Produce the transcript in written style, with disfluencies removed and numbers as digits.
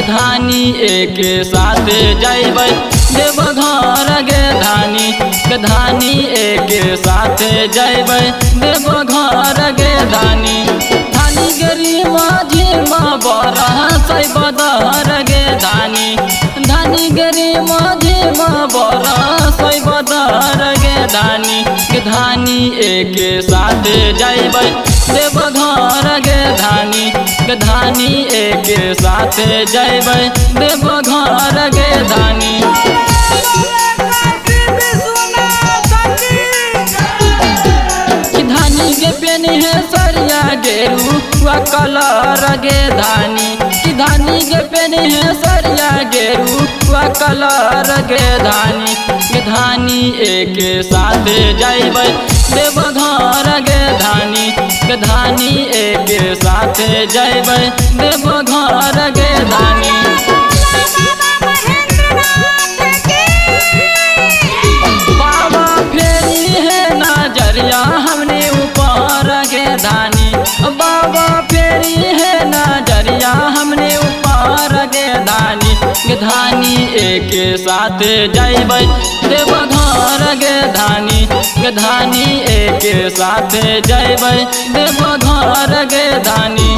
धानी एक साथ जैबै देवघर गे धानी के धानी एक साथ जैबै देवघर गे धानी धानी गेरी माझी माँ बड़ा सै बदहर गे धानी धानी गेरी माझी माँ बड़ा सै बदहर गे धानी के धानी एक साथ जैबै देवघर गे धानी के धानी एक साथ जैबै देवघर गे धानी धानी के पेनी है सरिया गेरुआ कलर गे धानी कि धानी के पेनी है सरिया गेरुआ कलर गे धानी के धानी एक साथ जैबै देवघर गे धानी के धानी एक साथ जैबै देवघर गे धानी बाबा फेरी है नजरिया हमने ऊपर गे धानी बाबा फेरी है नजरिया हमने ऊपर गे धानी के धानी एक साथ जैबै देवघर गे धानी के धानी एक साथ जैबै देवघर गे धानी।